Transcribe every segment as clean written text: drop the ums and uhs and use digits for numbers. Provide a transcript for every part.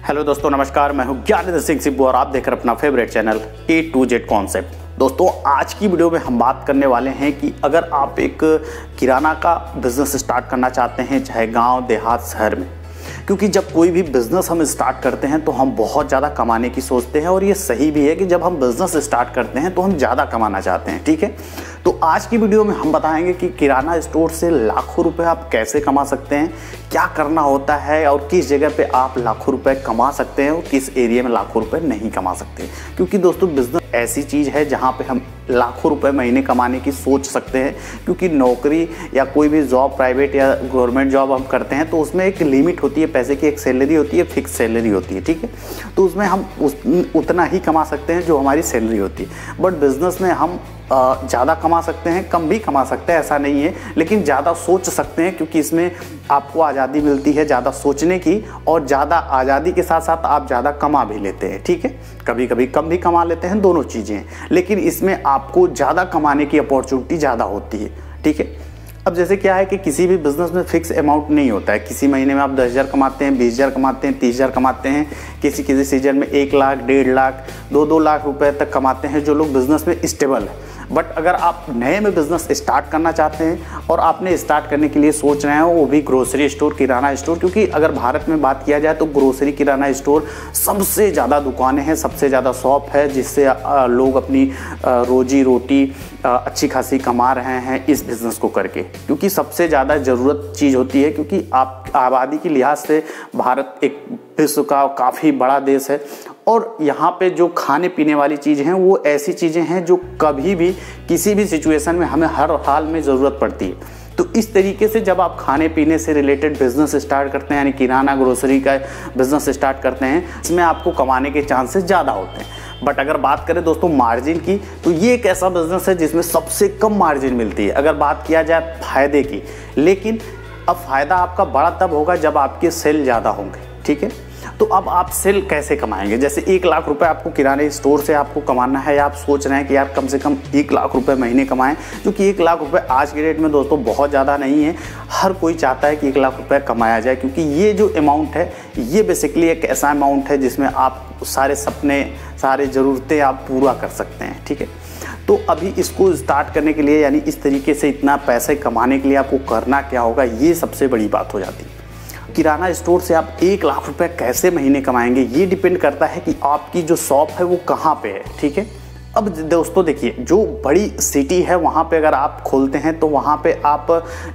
Hello दोस्तों, नमस्कार। मैं हूं ज्ञानेंद्र सिंह सिब्बू और आप देख रहे हैं अपना favourite channel A to Z concept. दोस्तों, आज की वीडियो में हम बात करने वाले हैं कि अगर आप एक किराना का बिजनेस स्टार्ट करना चाहते हैं, चाहे गांव, देहात, शहर में, क्योंकि जब कोई भी बिज़नेस हम स्टार्ट करते हैं तो हम बहुत ज़्यादा कमाने की सोचते हैं और ये सही भी है कि जब हम बिज़नेस स्टार्ट करते हैं तो हम ज़्यादा कमाना चाहते हैं। ठीक है, तो आज की वीडियो में हम बताएंगे कि किराना स्टोर से लाखों रुपए आप कैसे कमा सकते हैं, क्या करना होता है और किस जगह पे आप लाखों रुपए कमा सकते हैं और किस एरिया में लाखों रुपए नहीं कमा सकते। क्योंकि दोस्तों, बिज़नेस ऐसी चीज़ है जहाँ पे हम लाखों रुपए महीने कमाने की सोच सकते हैं, क्योंकि नौकरी या कोई भी जॉब, प्राइवेट या गवर्नमेंट जॉब हम करते हैं तो उसमें एक लिमिट होती है, पैसे की एक सैलरी होती है, फिक्स सैलरी होती है। ठीक है, तो उसमें हम उतना ही कमा सकते हैं जो हमारी सैलरी होती है। बट बिज़नेस में हम ज़्यादा कमा सकते हैं, कम भी कमा सकते हैं, ऐसा नहीं है, लेकिन ज़्यादा सोच सकते हैं, क्योंकि इसमें आपको आज़ादी मिलती है ज़्यादा सोचने की, और ज़्यादा आज़ादी के साथ साथ आप ज़्यादा कमा भी लेते हैं। ठीक है, कभी कभी कम भी कमा लेते हैं, दोनों चीज़ें हैं, लेकिन इसमें आपको ज़्यादा कमाने की अपॉर्चुनिटी ज़्यादा होती है। ठीक है, अब जैसे क्या है कि किसी भी बिज़नेस में फिक्स अमाउंट नहीं होता है। किसी महीने में आप 10,000 कमाते हैं, 20,000 कमाते हैं, 30,000 कमाते हैं, किसी सीजन में 1 लाख, 1.5 लाख, 2 लाख रुपए तक कमाते हैं जो लोग बिज़नेस में स्टेबल है। बट अगर आप नए में बिज़नेस स्टार्ट करना चाहते हैं और आपने स्टार्ट करने के लिए सोच रहे हैं, वो भी ग्रोसरी स्टोर, किराना स्टोर, क्योंकि अगर भारत में बात किया जाए तो ग्रोसरी, किराना स्टोर सबसे ज़्यादा दुकानें हैं, सबसे ज़्यादा शॉप है, जिससे लोग अपनी रोजी रोटी अच्छी खासी कमा रहे हैं इस बिज़नेस को करके। क्योंकि सबसे ज़्यादा ज़रूरत चीज़ होती है, क्योंकि आप आबादी के लिहाज से भारत एक विश्व का काफ़ी बड़ा देश है और यहाँ पे जो खाने पीने वाली चीज़ें हैं वो ऐसी चीज़ें हैं जो कभी भी किसी भी सिचुएशन में हमें हर हाल में ज़रूरत पड़ती है। तो इस तरीके से जब आप खाने पीने से रिलेटेड बिज़नेस स्टार्ट करते हैं, यानी किराना, ग्रोसरी का बिज़नेस स्टार्ट करते हैं, इसमें आपको कमाने के चांसेस ज़्यादा होते हैं। बट अगर बात करें दोस्तों मार्जिन की, तो ये एक ऐसा बिज़नेस है जिसमें सबसे कम मार्जिन मिलती है अगर बात किया जाए फ़ायदे की। लेकिन अब फ़ायदा आपका बड़ा तब होगा जब आपके सेल ज़्यादा होंगे। ठीक है, तो अब आप सेल कैसे कमाएंगे? जैसे 1 लाख रुपए आपको किराने स्टोर से आपको कमाना है, या आप सोच रहे हैं कि यार कम से कम 1 लाख रुपए महीने कमाएं, क्योंकि 1 लाख रुपए आज के डेट में दोस्तों बहुत ज़्यादा नहीं है। हर कोई चाहता है कि 1 लाख रुपए कमाया जाए, क्योंकि ये जो अमाउंट है ये बेसिकली एक ऐसा अमाउंट है जिसमें आप सारे सपने, सारे ज़रूरतें आप पूरा कर सकते हैं। ठीक है, तो अभी इसको स्टार्ट करने के लिए, यानी इस तरीके से इतना पैसे कमाने के लिए आपको करना क्या होगा, ये सबसे बड़ी बात हो जाती है। किराना स्टोर से आप 1 लाख रुपए कैसे महीने कमाएंगे, ये डिपेंड करता है कि आपकी जो शॉप है वो कहाँ पे है। ठीक है, अब दोस्तों देखिए, जो बड़ी सिटी है वहाँ पे अगर आप खोलते हैं तो वहाँ पे आप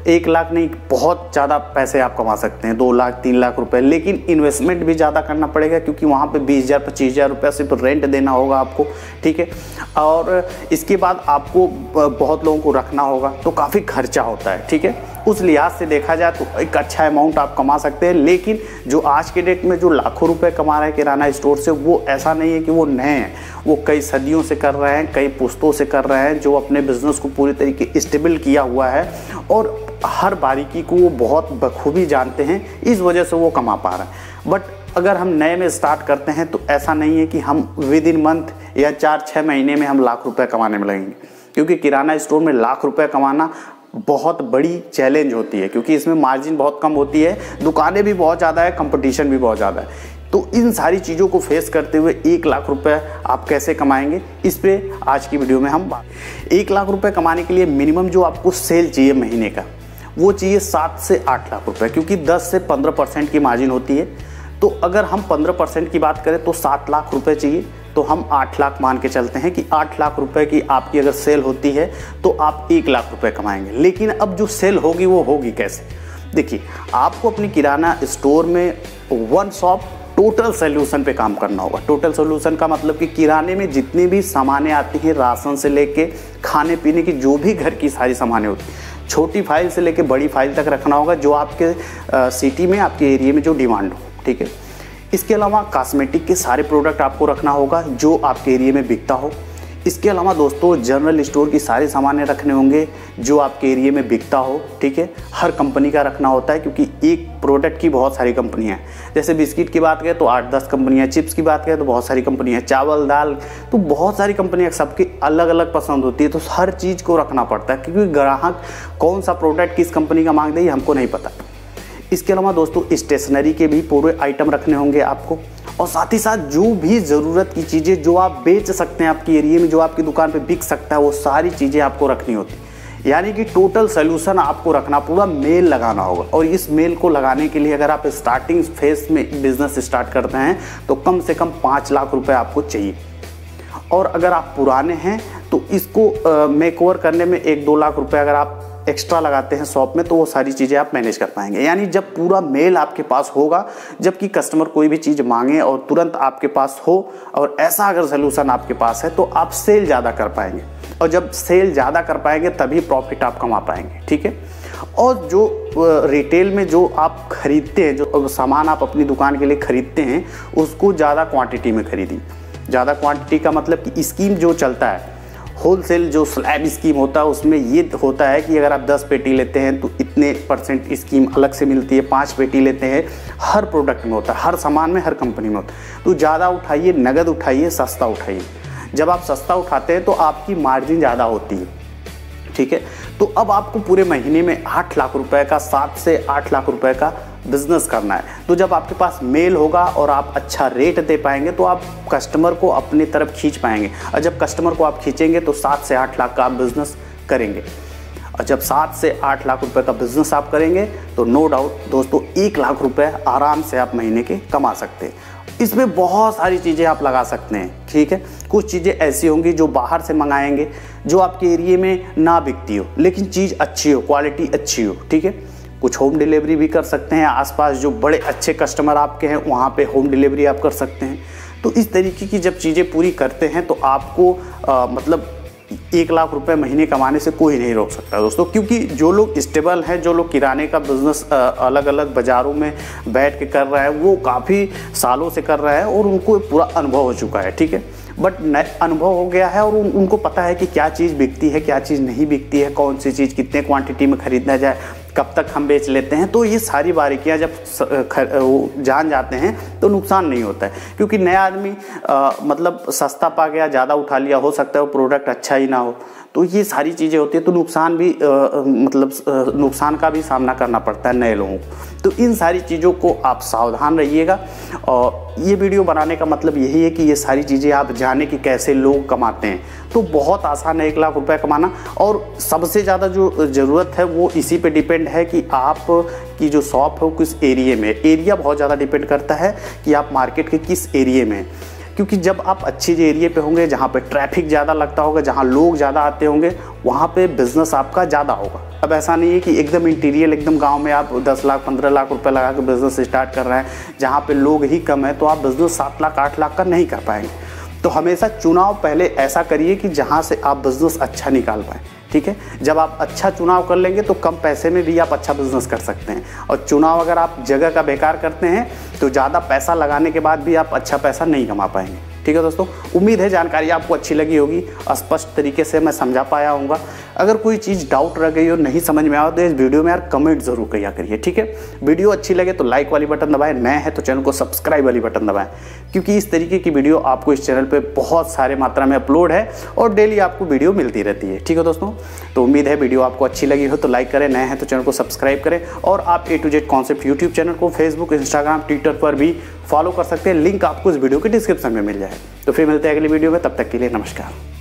1 लाख नहीं, बहुत ज़्यादा पैसे आप कमा सकते हैं, 2 लाख, 3 लाख रुपए, लेकिन इन्वेस्टमेंट भी ज़्यादा करना पड़ेगा, क्योंकि वहाँ पे 20,000, 25,000 रुपये सिर्फ रेंट देना होगा आपको। ठीक है, और इसके बाद आपको बहुत लोगों को रखना होगा, तो काफ़ी खर्चा होता है। ठीक है, उस लिहाज से देखा जाए तो एक अच्छा अमाउंट आप कमा सकते हैं। लेकिन जो आज के डेट में जो लाखों रुपए कमा रहे हैं किराना स्टोर से, वो ऐसा नहीं है कि वो नए हैं, वो कई सदियों से कर रहे हैं, कई पुश्तों से कर रहे हैं, जो अपने बिजनेस को पूरी तरीके स्टेबल किया हुआ है और हर बारीकी को वो बहुत बखूबी जानते हैं, इस वजह से वो कमा पा रहे हैं। बट अगर हम नए में स्टार्ट करते हैं तो ऐसा नहीं है कि हम विद इन मंथ या 4-6 महीने में हम लाख रुपए कमाने में लगेंगे, क्योंकि किराना स्टोर में लाख रुपए कमाना बहुत बड़ी चैलेंज होती है, क्योंकि इसमें मार्जिन बहुत कम होती है, दुकानें भी बहुत ज़्यादा है, कंपटीशन भी बहुत ज़्यादा है। तो इन सारी चीज़ों को फेस करते हुए 1 लाख रुपए आप कैसे कमाएंगे, इस पे आज की वीडियो में हम 1 लाख रुपए कमाने के लिए मिनिमम जो आपको सेल चाहिए महीने का, वो चाहिए 7 से 8 लाख रुपए, क्योंकि 10 से 15% की मार्जिन होती है। तो अगर हम 15% की बात करें तो 7 लाख रुपए चाहिए, तो हम 8 लाख मान के चलते हैं कि 8 लाख रुपए की आपकी अगर सेल होती है तो आप 1 लाख रुपए कमाएंगे। लेकिन अब जो सेल होगी वो होगी कैसे? देखिए, आपको अपनी किराना स्टोर में वन शॉप टोटल सोल्यूशन पे काम करना होगा। टोटल सोल्यूशन का मतलब कि किराने में जितनी भी सामानें आती हैं, राशन से लेके खाने पीने की जो भी घर की सारी सामानें होती हैं, छोटी फाइल से लेके बड़ी फाइल तक रखना होगा, जो आपके सिटी में, आपके एरिया में जो डिमांड हो। ठीक है, इसके अलावा कॉस्मेटिक के सारे प्रोडक्ट आपको रखना होगा जो आपके एरिया में बिकता हो। इसके अलावा दोस्तों जनरल स्टोर की सारी सामानें रखने होंगे जो आपके एरिया में बिकता हो। ठीक है, हर कंपनी का रखना होता है, क्योंकि एक प्रोडक्ट की बहुत सारी कंपनियां हैं। जैसे बिस्किट की बात करें तो 8-10 कंपनियां, चिप्स की बात करें तो बहुत सारी कंपनियां, चावल, दाल, तो बहुत सारी कंपनियां, सबकी अलग अलग पसंद होती है। तो हर चीज़ को रखना पड़ता है, क्योंकि ग्राहक कौन सा प्रोडक्ट किस कंपनी का मांग दे ये हमको नहीं पता। इसके अलावा दोस्तों स्टेशनरी के भी पूरे आइटम रखने होंगे आपको, और साथ ही साथ जो भी ज़रूरत की चीज़ें जो आप बेच सकते हैं आपकी एरिया में, जो आपकी दुकान पे बिक सकता है, वो सारी चीज़ें आपको रखनी होती। यानी कि टोटल सोल्यूशन आपको रखना, पूरा मेल लगाना होगा। और इस मेल को लगाने के लिए अगर आप स्टार्टिंग फेज में बिजनेस स्टार्ट करते हैं तो कम से कम 5 लाख रुपए आपको चाहिए। और अगर आप पुराने हैं तो इसको मेकओवर करने में 1-2 लाख रुपए अगर आप एक्स्ट्रा लगाते हैं शॉप में, तो वो सारी चीज़ें आप मैनेज कर पाएंगे। यानी जब पूरा मेल आपके पास होगा, जबकि कस्टमर कोई भी चीज़ मांगे और तुरंत आपके पास हो, और ऐसा अगर सोल्यूशन आपके पास है, तो आप सेल ज़्यादा कर पाएंगे। और जब सेल ज़्यादा कर पाएंगे तभी प्रॉफिट आप कमा पाएंगे, ठीक है। और जो रिटेल में जो आप खरीदते हैं, जो सामान आप अपनी दुकान के लिए खरीदते हैं, उसको ज़्यादा क्वांटिटी में खरीदिए। ज़्यादा क्वांटिटी का मतलब कि स्कीम जो चलता है, होलसेल जो स्लैब स्कीम होता है, उसमें ये होता है कि अगर आप 10 पेटी लेते हैं तो इतने % स्कीम अलग से मिलती है। 5 पेटी लेते हैं, हर प्रोडक्ट में होता है, हर सामान में, हर कंपनी में होता है। तो ज़्यादा उठाइए, नगद उठाइए, सस्ता उठाइए। जब आप सस्ता उठाते हैं तो आपकी मार्जिन ज़्यादा होती है, ठीक है। तो अब आपको पूरे महीने में 8 लाख रुपए का, 7 से 8 लाख रुपए का बिजनेस करना है। तो जब आपके पास मेल होगा और आप अच्छा रेट दे पाएंगे तो आप कस्टमर को अपनी तरफ खींच पाएंगे। और जब कस्टमर को आप खींचेंगे तो 7 से 8 लाख का आप बिजनेस करेंगे। और जब 7 से 8 लाख रुपए का बिजनेस आप करेंगे तो नो डाउट दोस्तों 1 लाख रुपए आराम से आप महीने के कमा सकते हैं। इसमें बहुत सारी चीज़ें आप लगा सकते हैं, ठीक है। कुछ चीज़ें ऐसी होंगी जो बाहर से मंगाएंगे, जो आपके एरिया में ना बिकती हो, लेकिन चीज़ अच्छी हो, क्वालिटी अच्छी हो, ठीक है। कुछ होम डिलीवरी भी कर सकते हैं। आसपास जो बड़े अच्छे कस्टमर आपके हैं वहाँ पे होम डिलीवरी आप कर सकते हैं। तो इस तरीके की जब चीज़ें पूरी करते हैं तो आपको मतलब 1 लाख रुपए महीने कमाने से कोई नहीं रोक सकता दोस्तों। क्योंकि जो लोग स्टेबल हैं, जो लोग किराने का बिजनेस अलग अलग बाज़ारों में बैठ के कर रहे हैं, वो काफ़ी सालों से कर रहे हैं और उनको पूरा अनुभव हो चुका है, ठीक है। बट अनुभव हो गया है और उनको पता है कि क्या चीज़ बिकती है, क्या चीज़ नहीं बिकती है, कौन सी चीज़ कितने क्वांटिटी में ख़रीदना जाए, कब तक हम बेच लेते हैं। तो ये सारी बारीकियां जब जान जाते हैं तो नुकसान नहीं होता है। क्योंकि नया आदमी मतलब सस्ता पा गया, ज़्यादा उठा लिया, हो सकता है वो प्रोडक्ट अच्छा ही ना हो। तो ये सारी चीज़ें होती है, तो नुकसान भी नुकसान का भी सामना करना पड़ता है नए लोगों को। तो इन सारी चीज़ों को आप सावधान रहिएगा। और ये वीडियो बनाने का मतलब यही है कि ये सारी चीज़ें आप जाने कि कैसे लोग कमाते हैं। तो बहुत आसान है 1 लाख रुपए कमाना। और सबसे ज़्यादा जो ज़रूरत है वो इसी पे डिपेंड है कि आप की जो शॉप है वो किस एरिया में। एरिया बहुत ज़्यादा डिपेंड करता है कि आप मार्केट के किस एरिया में। क्योंकि जब आप अच्छे एरिया पे होंगे, जहाँ पे ट्रैफिक ज़्यादा लगता होगा, जहाँ लोग ज़्यादा आते होंगे, वहाँ पे बिजनेस आपका ज़्यादा होगा। अब ऐसा नहीं है कि एकदम इंटीरियर, एकदम गांव में आप 10 लाख 15 लाख रुपए लगा के बिजनेस स्टार्ट कर रहे हैं, जहाँ पे लोग ही कम है, तो आप बिजनेस 7 लाख 8 लाख का नहीं कर पाएंगे। तो हमेशा चुनाव पहले ऐसा करिए कि जहाँ से आप बिजनेस अच्छा निकाल पाएँ, ठीक है। जब आप अच्छा चुनाव कर लेंगे तो कम पैसे में भी आप अच्छा बिजनेस कर सकते हैं। और चुनाव अगर आप जगह का बेकार करते हैं तो ज़्यादा पैसा लगाने के बाद भी आप अच्छा पैसा नहीं कमा पाएंगे, ठीक है दोस्तों। उम्मीद है जानकारी आपको अच्छी लगी होगी, स्पष्ट तरीके से मैं समझा पाया हूँगा। अगर कोई चीज़ डाउट रह गई हो, नहीं समझ में आया तो इस वीडियो में यार कमेंट जरूर किया करिए, ठीक है। वीडियो अच्छी लगे तो लाइक वाली बटन दबाएं, नए हैं तो चैनल को सब्सक्राइब वाली बटन दबाएं, क्योंकि इस तरीके की वीडियो आपको इस चैनल पे बहुत सारे मात्रा में अपलोड है और डेली आपको वीडियो मिलती रहती है, ठीक है दोस्तों। तो उम्मीद है वीडियो आपको अच्छी लगी हो तो लाइक करें, नए हैं तो चैनल को सब्सक्राइब करें। और आप A to Z concept YouTube channel को फेसबुक, इंस्टाग्राम, ट्विटर पर भी फॉलो कर सकते हैं। लिंक आपको इस वीडियो के डिस्क्रिप्शन में मिल जाए। तो फिर मिलते हैं अगली वीडियो में, तब तक के लिए नमस्कार।